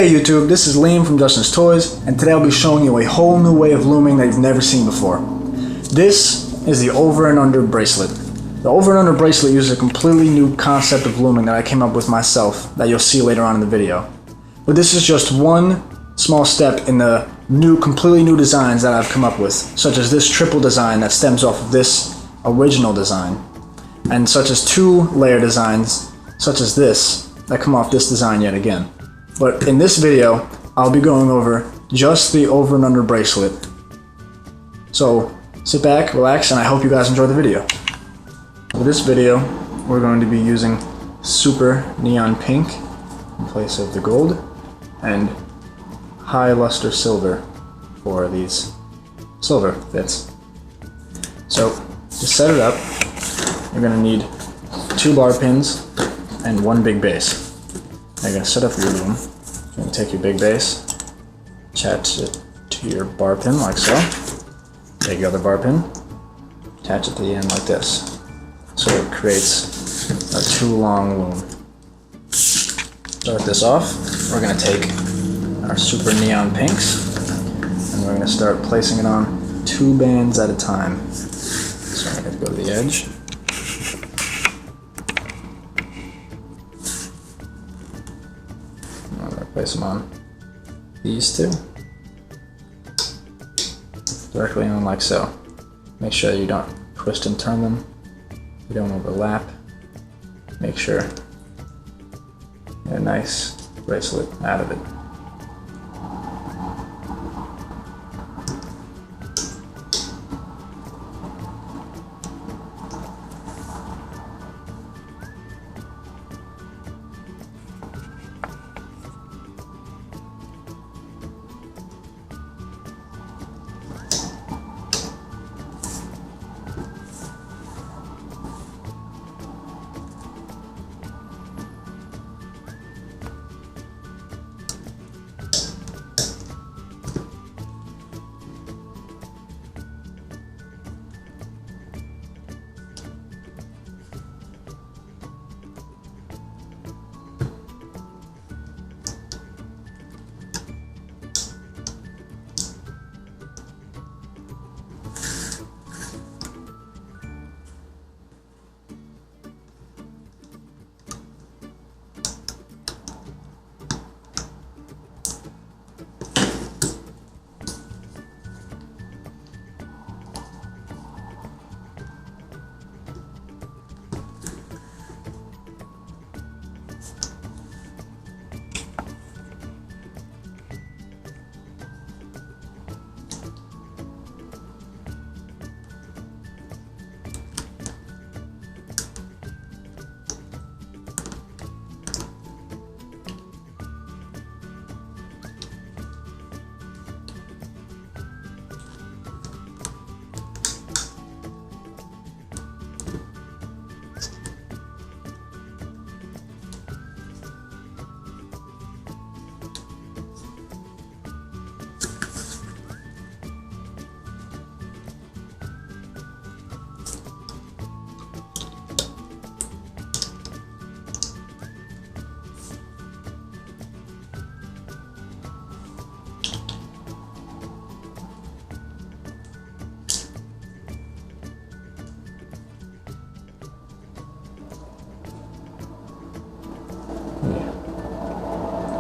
Hey YouTube, this is Liam from Justin's Toys, and today I'll be showing you a whole new way of looming that you've never seen before. This is the over and under bracelet. The over and under bracelet uses a completely new concept of looming that I came up with myself that you'll see later on in the video. But this is just one small step in the completely new designs that I've come up with, such as this triple design that stems off of this original design, and such as two layer designs, such as this, that come off this design yet again. But in this video, I'll be going over just the over and under bracelet. So sit back, relax, and I hope you guys enjoy the video. For this video, we're going to be using super neon pink in place of the gold, and high luster silver for these silver bits. So to set it up, you're going to need 2 bar pins and 1 big base. Now you're going to set up your loom. You're going to take your big base, attach it to your bar pin like so. Take your other bar pin, attach it to the end like this. So it creates a 2 long loom. Start this off. We're going to take our super neon pinks and we're going to start placing it on 2 bands at a time. So I'm going to go to the edge. Place them on these 2 directly on like so. Make sure you don't twist and turn them, you don't overlap. Make sure you get a nice bracelet out of it.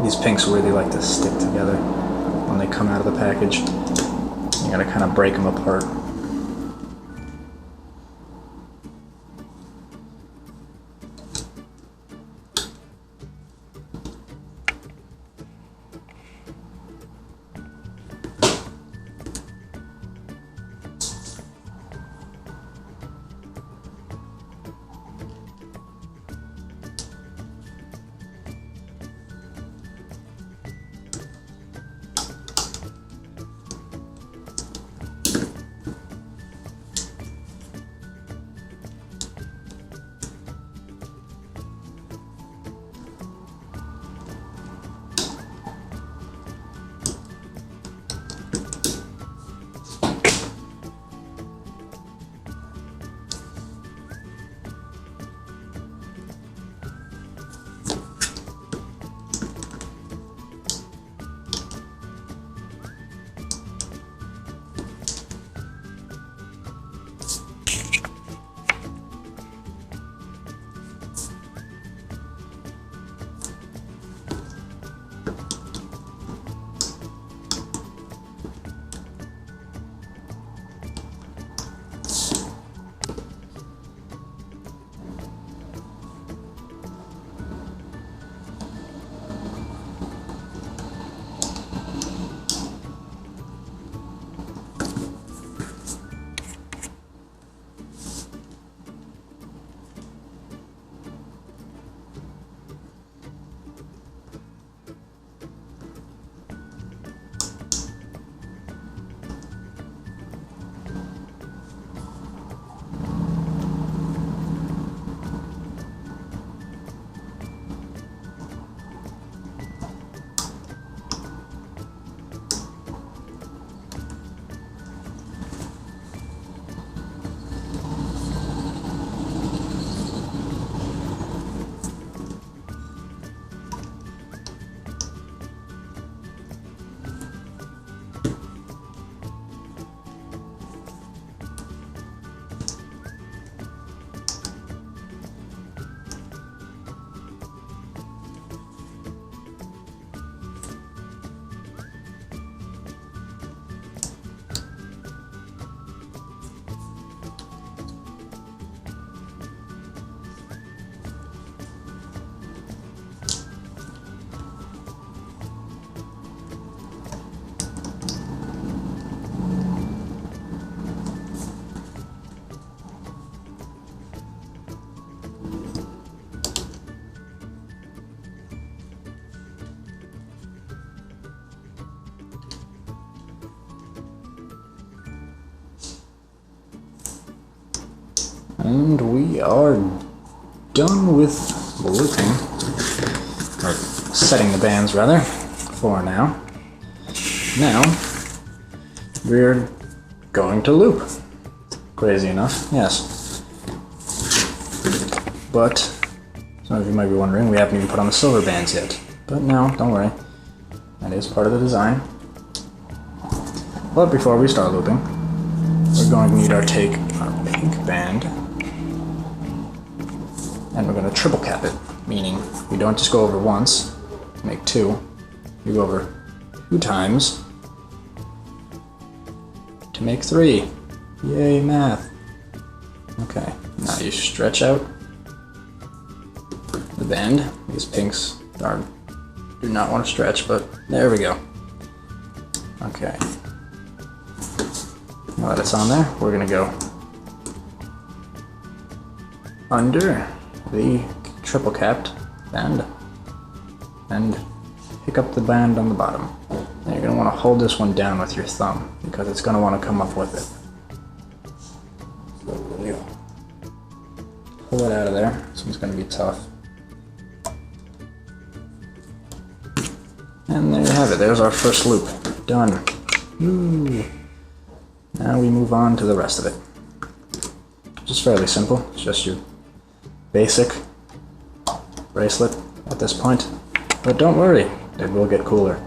These pinks really like to stick together when they come out of the package. You gotta kind of break them apart. And we are done with looping, or setting the bands rather, for now. Now, we're going to loop. Crazy enough, yes. But, some of you might be wondering, we haven't even put on the silver bands yet. But no, don't worry. That is part of the design. But before we start looping, we're going to need our pink band. And we're going to triple cap it, meaning we don't just go over once, make two, you go over 2 times to make 3. Yay, math. Okay, now you stretch out the band. These pinks do not want to stretch, but there we go. Okay. Now that it's on there, we're going to go under the triple capped band and pick up the band on the bottom. And you're going to want to hold this one down with your thumb because it's going to want to come up with it. So you pull it out of there. This one's going to be tough. And there you have it. There's our first loop. Done. Woo. Now we move on to the rest of it. Just fairly simple. It's just your basic bracelet at this point. But don't worry, it will get cooler.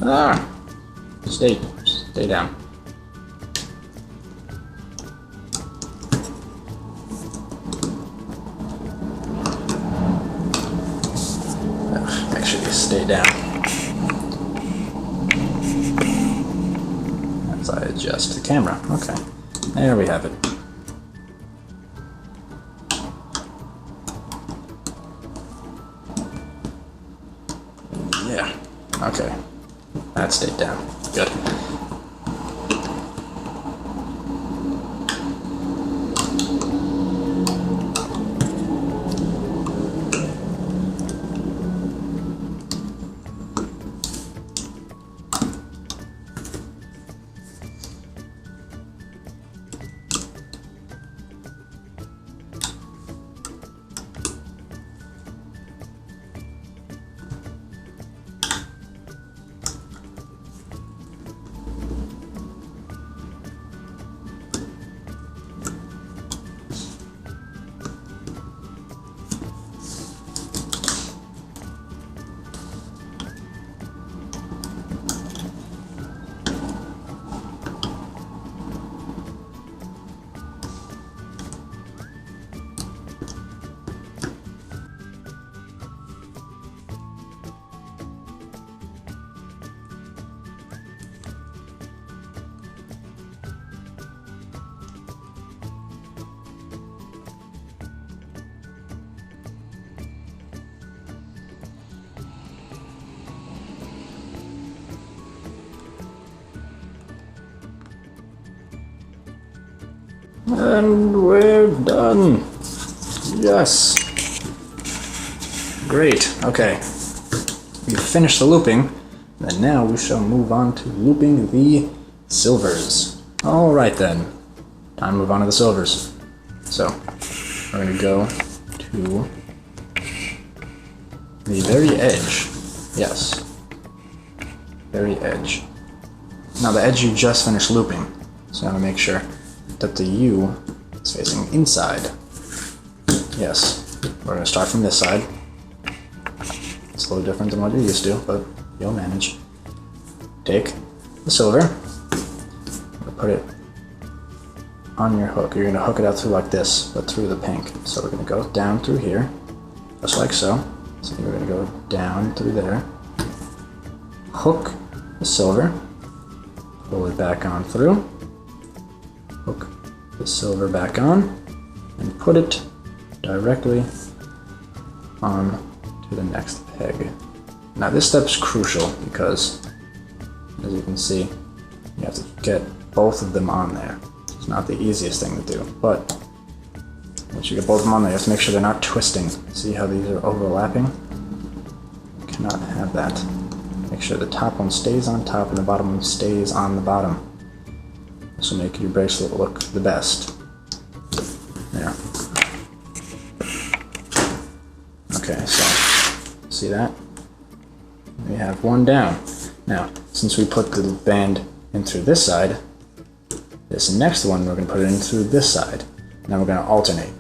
Ah! Stay down. Make sure you stay down. As I adjust the camera. Okay. There we have it. Yeah. Okay. That stayed down. Good. And we're done. Yes. Great. Okay. We've finished the looping, and now we shall move on to looping the silvers. Alright then. Time to move on to the silvers. So, we're going to go to the very edge. Yes. Very edge. Now the edge you just finished looping. So I'm going to make sure that the U is facing inside. Yes, we're going to start from this side. It's a little different than what you're used to, but you'll manage. Take the silver, put it on your hook. You're gonna hook it out through like this, but through the pink. So we're gonna go down through here, just like so. So we're gonna go down through there, hook the silver, pull it back on through, hook the silver back on, and put it directly on to the next peg. Now this step's crucial because, as you can see, you have to get both of them on there. It's not the easiest thing to do, but once you get both of them on there, you have to make sure they're not twisting. See how these are overlapping? You cannot have that. Make sure the top one stays on top and the bottom one stays on the bottom. This will make your bracelet look the best. There. Okay, so see that? We have one down. Now, since we put the band in through this side, this next one we're going to put it in through this side. Now we're going to alternate.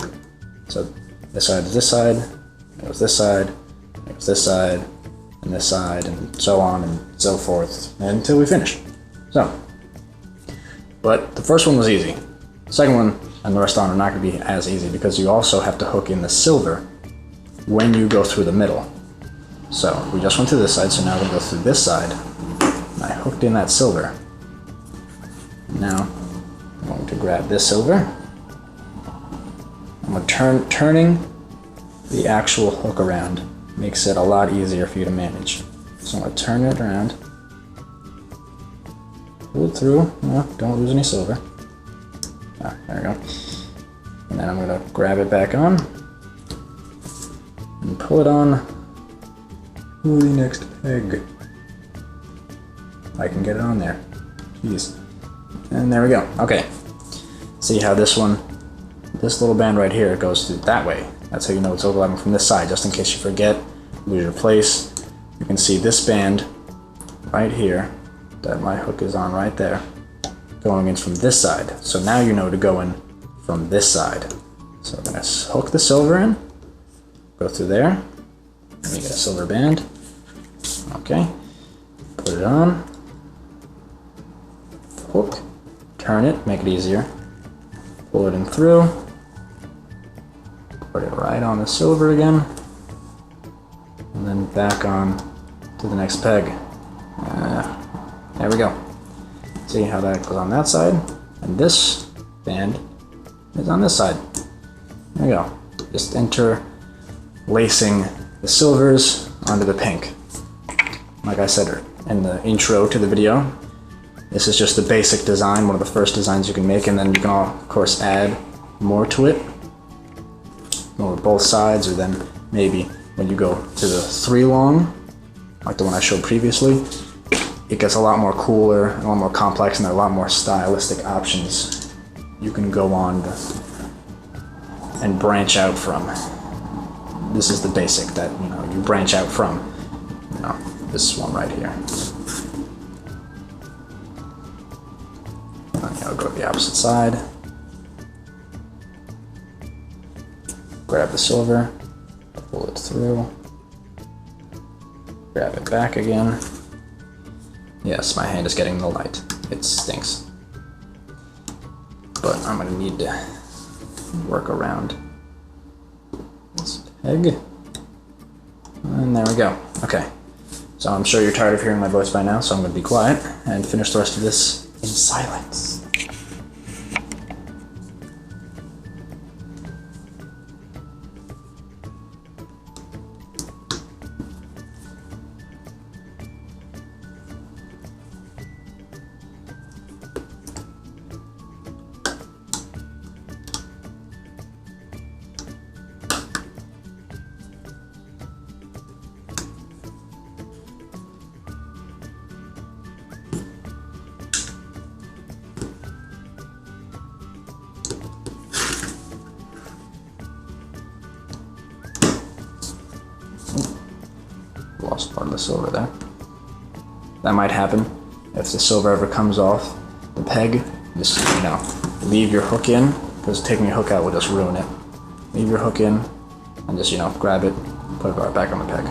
So this side is this side, it goes this side, it goes this side, and this side, and so on and so forth until we finish. So, but the first one was easy. The second one and the rest on are not going to be as easy because you also have to hook in the silver when you go through the middle. So we just went to this side, so now we're going to go through this side. And I hooked in that silver. Now I'm going to grab this silver. I'm going to turning the actual hook around makes it a lot easier for you to manage. So I'm going to turn it around, pull it through. No, don't lose any silver. Ah, there we go. And then I'm going to grab it back on and pull it on to the next peg. I can get it on there. Jeez. And there we go. Okay. See how this one, this little band right here goes through that way. That's how you know it's overlapping from this side, just in case you forget, lose your place. You can see this band right here that my hook is on right there going in from this side. So now you know to go in from this side. So we're going to hook the silver in, go through there, and we get a silver band. Okay, put it on, hook, turn it, make it easier, pull it in through, put it right on the silver again, and then back on to the next peg. There we go. See how that goes on that side, and this band is on this side. There we go. Just interlacing the silvers onto the pink. Like I said in the intro to the video, this is just the basic design, one of the first designs you can make, and then you can, of course, add more to it, or both sides, or then maybe when you go to the 3 long, like the one I showed previously, it gets a lot more cooler, a lot more complex, and there are a lot more stylistic options you can go on and branch out from. This is the basic that, you know, you branch out from, you know, this one right here. And I'll go to the opposite side. Grab the silver, pull it through, grab it back again. Yes, my hand is getting the light. It stinks. But I'm gonna need to work around this peg. And there we go. Okay. So I'm sure you're tired of hearing my voice by now, so I'm gonna be quiet and finish the rest of this in silence. Lost part of the silver there. That might happen if the silver ever comes off the peg. Just, you know, leave your hook in, because taking your hook out will just ruin it. Leave your hook in and just, you know, grab it, put it right back on the peg.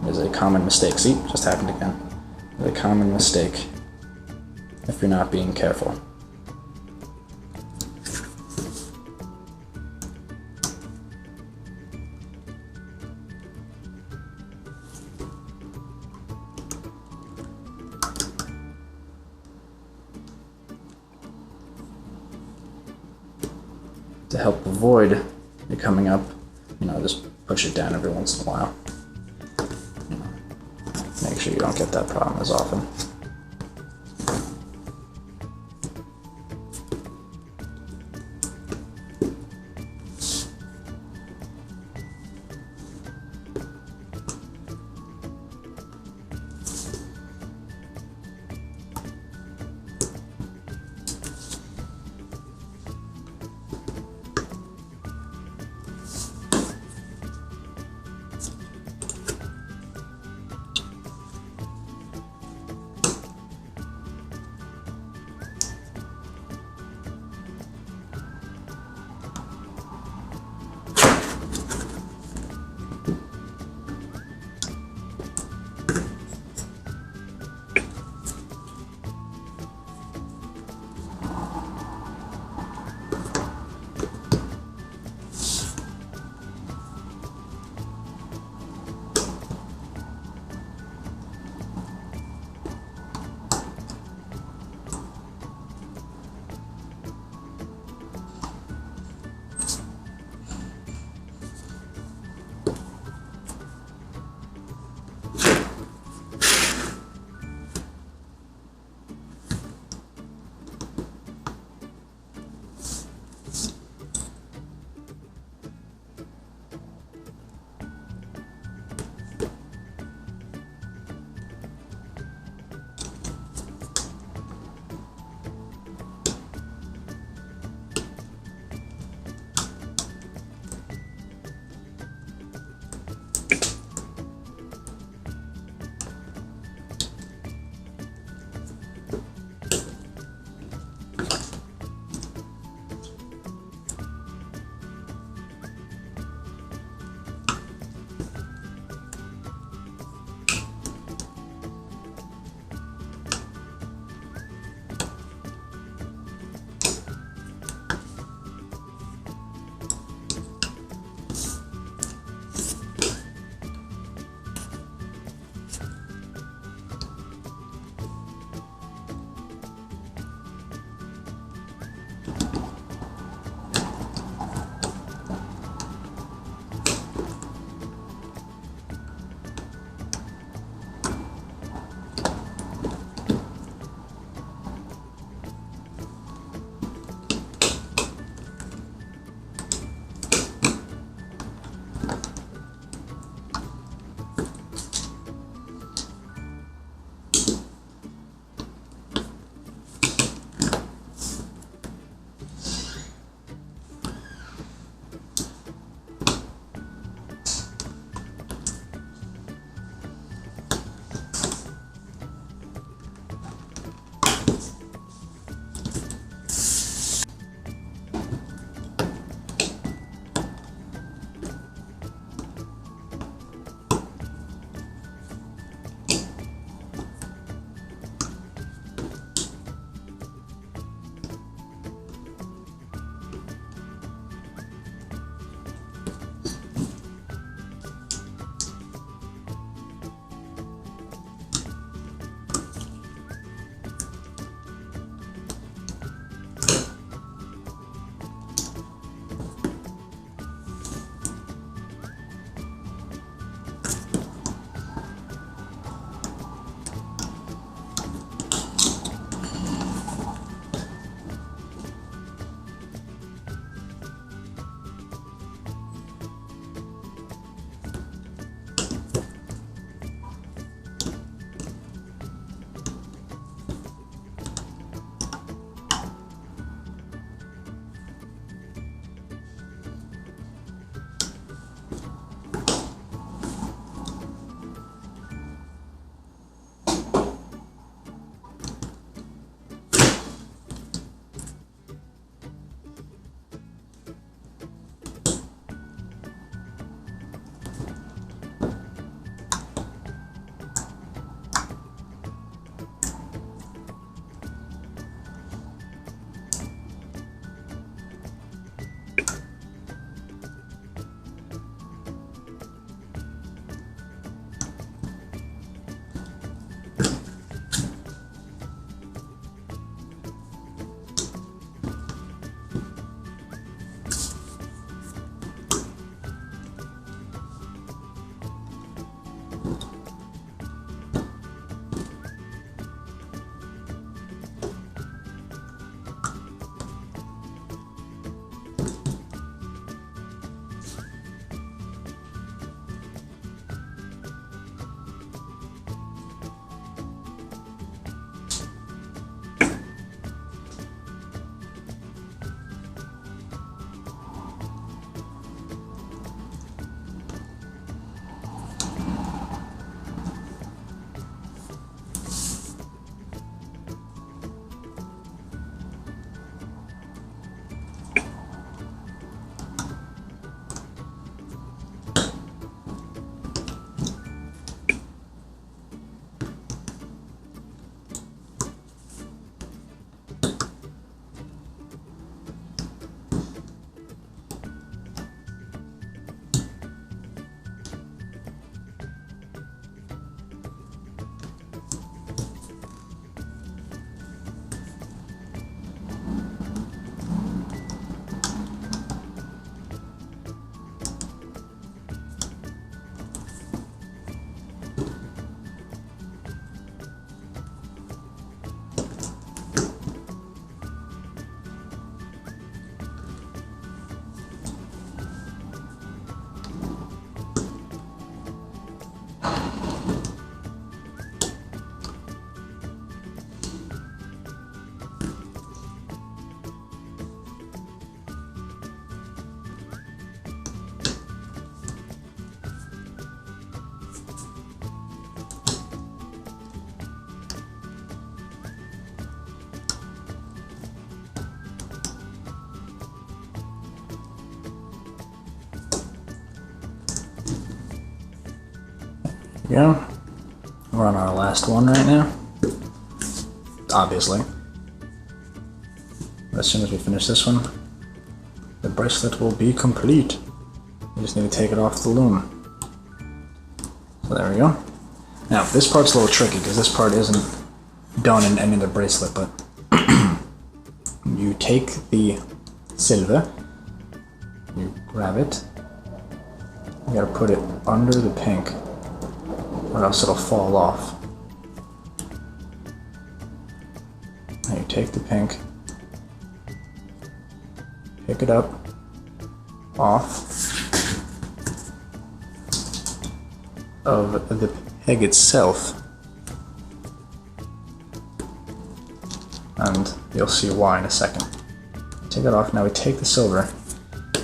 There's a common mistake. See, just happened again. It's a common mistake if you're not being careful. To help avoid it coming up, just push it down every once in a while. Make sure you don't get that problem as often. go. We're on our last one right now, obviously. But as soon as we finish this one, the bracelet will be complete. We just need to take it off the loom. So there we go. Now, this part's a little tricky because this part isn't done in any of the bracelet, but you take the silver, you grab it, you gotta put it under the pink, or else it'll fall off. Now you take the pink, pick it up, off of the peg itself, and you'll see why in a second. Take it off. Now we take the silver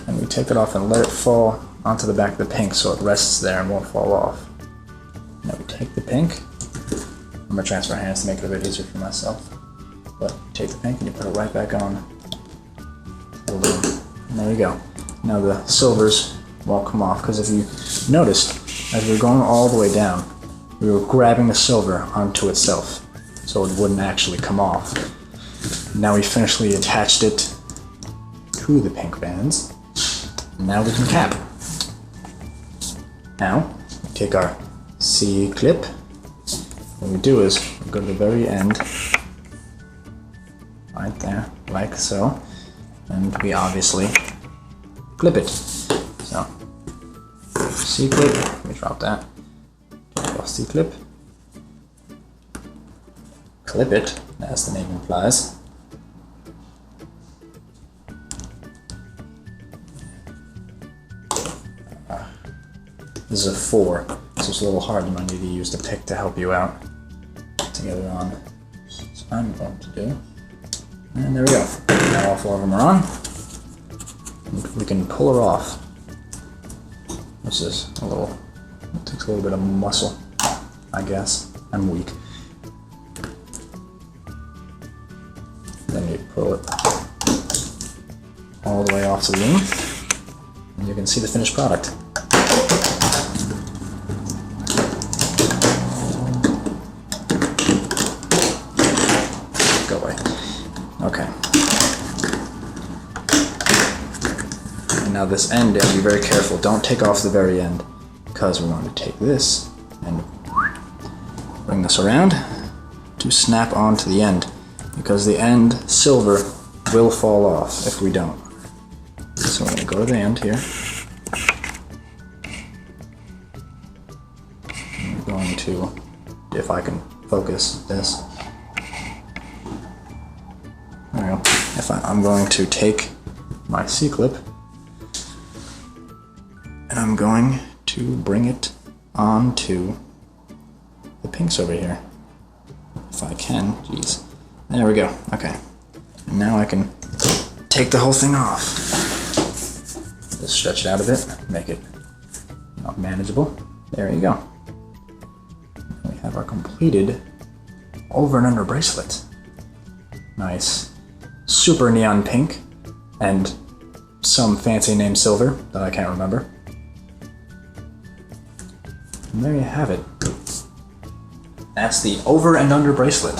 and we take it off and let it fall onto the back of the pink so it rests there and won't fall off. Now we take the pink. I'm gonna transfer hands to make it a bit easier for myself. But you take the pink and you put it right back on the loom. And there you go. Now the silvers won't come off because if you noticed, as we were going all the way down, we were grabbing the silver onto itself so it wouldn't actually come off. Now we finally attached it to the pink bands. Now we can cap. Now, we take our C-clip. What we do is we go to the very end, right there, like so, and we obviously clip it. So, C-clip, let me drop that. Take off C-clip. Clip it, as the name implies. This is a 4, so it's a little hard. You might need to use the pick to help you out to get it on. So I'm going to do, and there we go. Now all 4 of them are on. We can pull her off. This is a little, it takes a little bit of muscle, I guess. I'm weak. Then you pull it all the way off to the loom, and you can see the finished product. Go away. Okay. And now this end, you have to be very careful. Don't take off the very end, because we're going to take this and bring this around to snap onto the end, because the end silver will fall off if we don't. So we're going to go to the end here. I'm going to, if I can focus this. There we go. I'm going to take my C-clip and I'm going to bring it onto the pinks over here. If I can, jeez. There we go, okay. And now I can take the whole thing off. Just stretch it out a bit, make it manageable. There you go. We have our completed over and under bracelet. Nice. Super neon pink and some fancy name silver that I can't remember. And there you have it. That's the over and under bracelet.